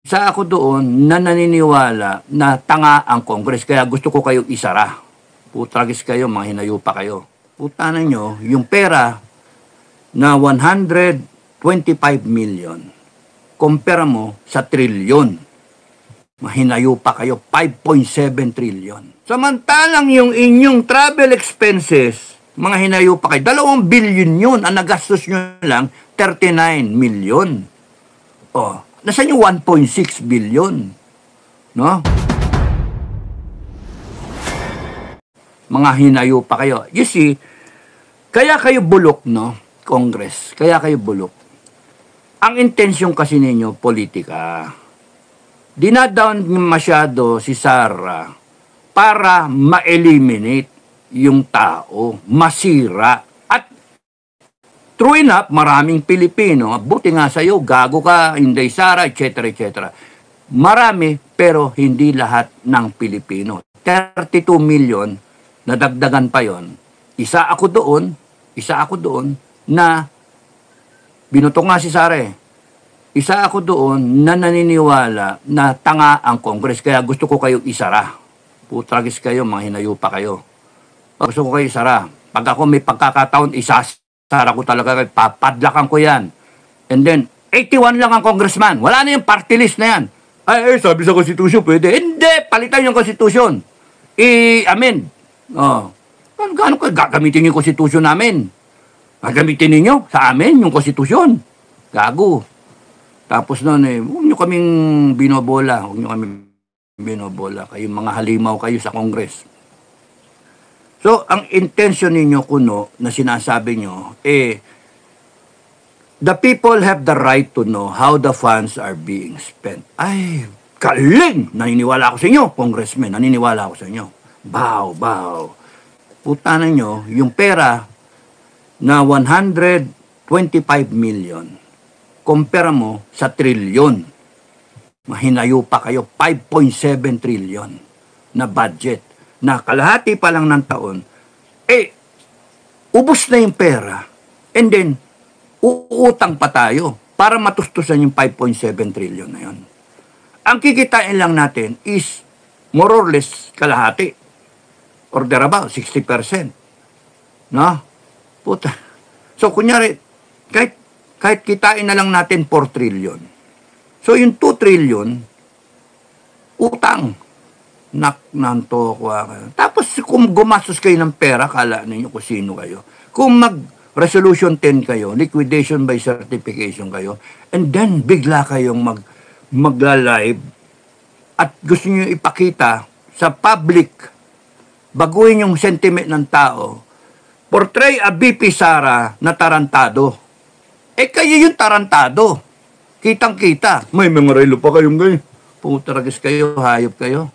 Isa ako doon na naniniwala na tanga ang Congress, kaya gusto ko kayong isara. Putragis kayo, mga hinayupa kayo. Putanan nyo, yung pera na 125 million, compare mo sa trilyon. Mahinayupa kayo, 5.7 trillion. Samantalang yung inyong travel expenses, mga hinayupa kayo, 2 billion yun. Ang nagastos nyo lang, 39 million. Oh, nasaan yung 1.6 billion? No? Mga hinayupa kayo. You see, kaya kayo bulok, no? Congress, kaya kayo bulok. Ang intensyon kasi ninyo, politika. Dinadown masyado si Sara para ma-eliminate yung tao, masira. At true enough, maraming Pilipino, buti nga sa'yo, gago ka, hindi Sara, etc. etc. Marami, pero hindi lahat ng Pilipino. 32 million, nadagdagan pa yon. Isa ako doon na binutok nga si Sara eh. Isa ako doon na naniniwala na tanga ang Congress, kaya gusto ko kayong isara. Putragis kayo, mga hinayupa kayo. Gusto ko kayo isara. Pag ako may pagkakataon, isasara ko talaga kayo, papadlakan ko yan. And then, 81 lang ang congressman. Wala na yung party list na yan. Ay, sabi sa konstitusyon, pwede. Hindi, palitan yung konstitusyon. I-amend. Oh. Gaano ka gagamitin yung konstitusyon namin? Gagamitin ninyo sa amin yung konstitusyon. Gago. Tapos noon huwag nyo kaming binobola. Kayong mga halimaw kayo sa Congress. So, ang intention ninyo kuno na sinasabi nyo, the people have the right to know how the funds are being spent. Ay, galing! Naniniwala ako sa inyo, Congressman. Naniniwala ako sa inyo. Bow. Putanan nyo, yung pera na 125 million, compare mo sa trilyon. Mahinayupa kayo, 5.7 trillion na budget. Na kalahati pa lang ng taon, ubos na yung pera. And then, uutang pa tayo para matustusan yung 5.7 trillion na yun. Ang kikitain lang natin is more or less kalahati. Or thereabout, 60%. No? Puta. So, kunyari, kahit kitain na lang natin 4 trillion. So, yung 2 trillion, utang. Nanto ko kayo. Tapos, kung gumastos kayo ng pera, kala ninyo kung sino kayo. Kung mag-resolution 10 kayo, liquidation by certification kayo, and then bigla kayong magla-live at gusto nyo ipakita sa public, baguhin yung sentiment ng tao, portray a BP Sara na tarantado. Kayo yung tarantado. Kitang-kita. May mga relo pa kayong ganyan. Putaragis kayo, hayop kayo.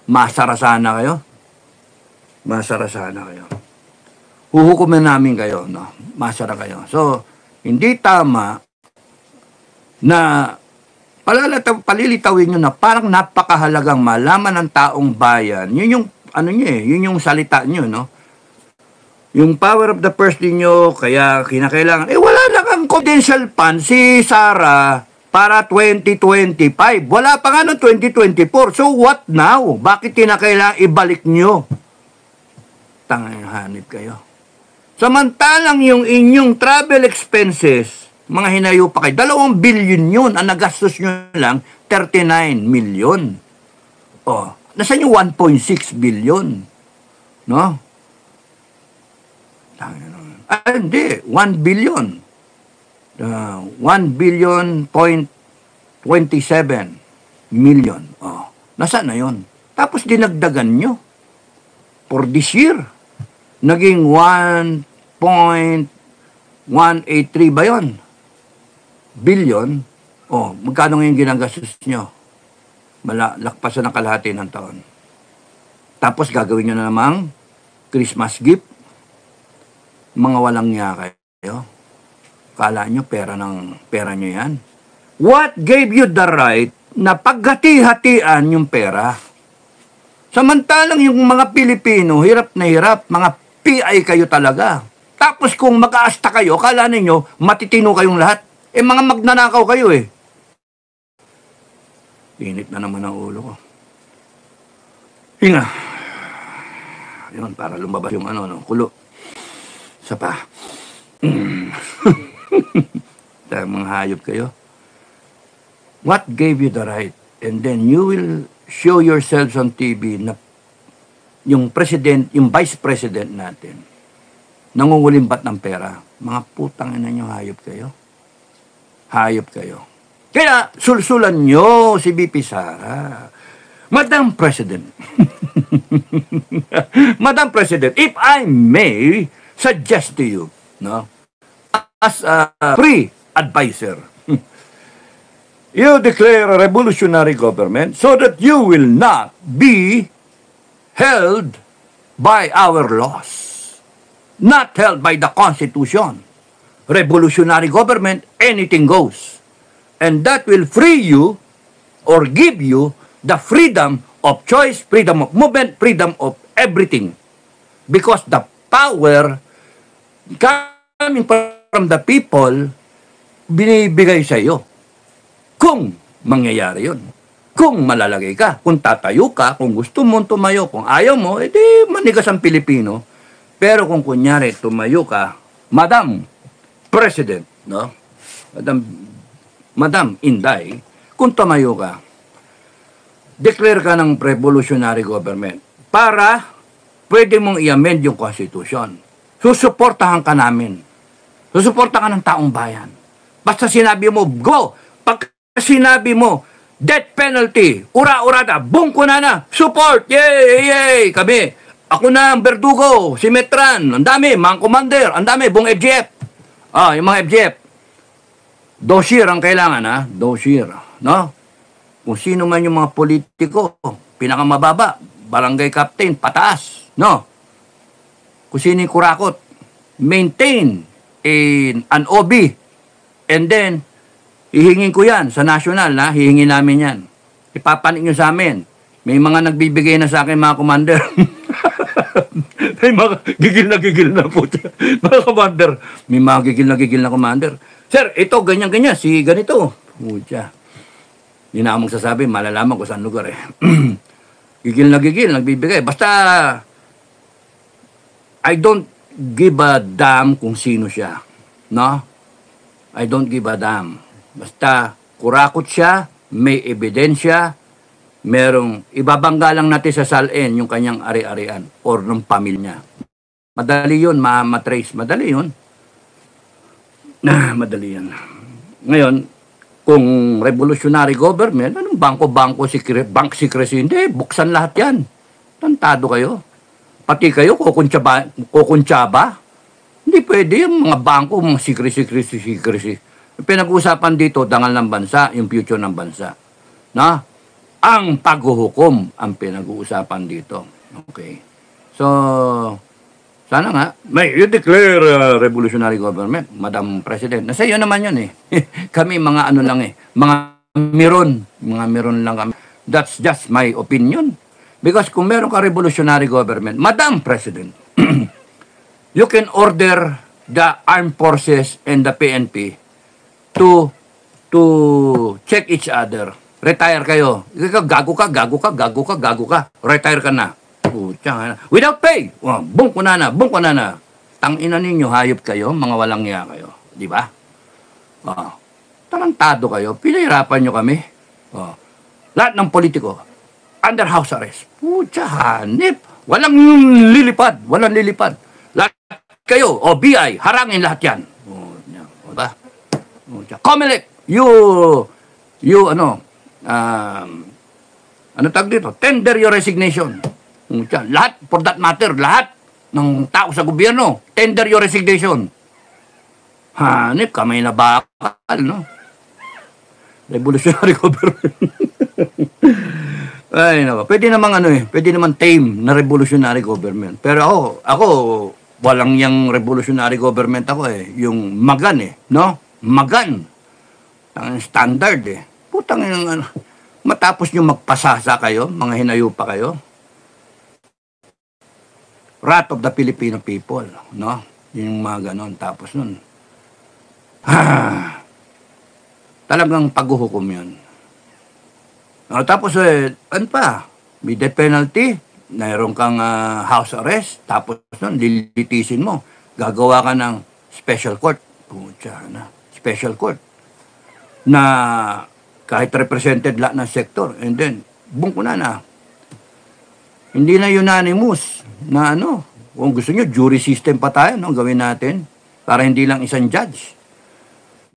Masara sana kayo. Huhukumin namin kayo. No? Masara kayo. So, hindi tama na palilitawin nyo na parang napakahalagang malaman ng taong bayan. Yun yung, yun yung salita nyo, no? Yung power of the purse ninyo, kaya kinakailangan, wala na kang confidential fund si Sara para 2025. Wala pa nga noong 2024. So what now? Bakit kinakailangan ibalik nyo? Hanip kayo. Samantalang yung inyong travel expenses, mga hinayupa kayo, 2 billion yun. Ang nagastos nyo lang, 39 million. Oh, nasaan yung 1.6 billion? No? Hindi, 1 billion. 1 billion point 27 million. Oh, nasaan na yun? Tapos dinagdagan nyo. For this year, naging 1.183 ba yun? Billion. Oh, magkano ngayon ginagastos nyo? Lakpasan ng kalahati ng taon. Tapos gagawin nyo na namang Christmas gift. Mga walang niya kayo. Kala nyo pera nyo yan? What gave you the right na paghati-hatian yung pera? Samantalang yung mga Pilipino, hirap na hirap, mga PI kayo talaga. Tapos kung mag-aasta kayo, kala ninyo matitino kayong lahat. Mga magnanakaw kayo eh. Init na naman ang ulo ko. Hinga. Yun, para lumabas yung kulo. Isa pa. Dahil mga hayop kayo. What gave you the right? And then you will show yourselves on TV na yung president, yung vice president natin, nangungulimbat ng pera. Mga putang ina nyo, hayop kayo. Hayop kayo. Kaya, sulsulan nyo si BP Sara. Madam President. Madam President, if I may suggest to you, no, as a free advisor, you declare a revolutionary government so that you will not be held by our laws, not held by the Constitution. Revolutionary government, anything goes. And that will free you or give you the freedom of choice, freedom of movement, freedom of everything. Because the power coming from the people, binibigay sa iyo. Kung mangyayari yun. Kung malalagay ka, kung tatayo ka, kung gusto mong tumayo, kung ayaw mo, edi manigas ang Pilipino. Pero kung kunyari tumayo ka, Madam President, no? Madam Inday, kung tumayo ka, declare ka ng revolutionary government para pwede mong i-amend yung Constitution. Susuportahan ka namin. Susuportahan ka ng taong bayan. Basta sinabi mo, go! Pag sinabi mo, death penalty, ura-urada, bungko na, support, yay, yay, kami. Ako na ang Verdugo, si Metran, ang dami, mga commander, ang dami, buong FGF. Yung mga FGF. Dossier ang kailangan, ha? Dossier, no? Kung sino man yung mga politiko, pinakamababa, barangay captain, pataas, no? Kung sino yung kurakot, maintain an OB, and then, hihingin ko yan sa national, na hihingin namin yan. Ipapanik nyo sa amin. May mga nagbibigay na sa akin, mga commander. May mga gigil na po. Mga commander. May mga gigil na commander. Sir, ito, ganyan-ganyan. Si ganito. Pucha. Hindi na akong sasabi, malalaman ko saan lugar eh. Gigil, nagbibigay. Basta, I don't give a damn kung sino siya. No? I don't give a damn. Basta, kurakot siya, may ebidensya, merong, ibabangga lang natin sa salin yung kanyang ari-arian or ng pamilya. Madali yun, matrace. Madali yun. Madali yan. Ngayon, kung revolutionary government, anong bank secrecy, hindi, buksan lahat yan. Tantado kayo. Pati kayo, kukuntsaba. Hindi pwede yung mga bangko, mga secrecy. Pinag-uusapan dito, dangal ng bansa, yung future ng bansa. Na? Ang paghuhukom ang pinag-uusapan dito. Okay. So, sana nga, you declare revolutionary government, Madam President. Nasa iyo naman yun eh. Kami mga ano lang eh. Mga meron lang kami. That's just my opinion. Because kung meron ka revolutionary government, Madam President, you can order the armed forces and the PNP to check each other. Retire kayo. Gago ka. Retire ka na. Without pay. Bungko na. Tangina ninyo, hayop kayo, mga walang niya kayo. Di ba? Tarantado kayo. Pinahirapan nyo kami. Lahat ng politiko, under house arrest. Pucha, hanip. Walang lilipad. Lahat kayo, BI, harangin lahat yan. Diba? Comelec, ano tag dito? Tender your resignation. Lahat, for that matter, lahat ng tao sa gobyerno, tender your resignation. Hanip, kamay na bakal, no? Revolutionary government. Ay, nako. Pwede naman tame na revolutionary government. Pero ako, walang yung revolutionary government ako eh. Yung magan eh, no? Magan. Ang standard eh. Putang yung matapos nyo magpasasa kayo, mga hinayo pa kayo. Wrath of the Filipino people, no? Yung mga ganon. Tapos nun, talagang paghuhukom yun. Tapos, ano pa? May death penalty, mayroon kang house arrest, tapos nun, lilitisin mo. Gagawa ka ng special court. Pucha na. Special court. Na kahit represented lahat ng sector. And then, bungko na. Hindi na unanimous na ano. Kung gusto nyo, jury system pa tayo, no? Gawin natin. Para hindi lang isang judge.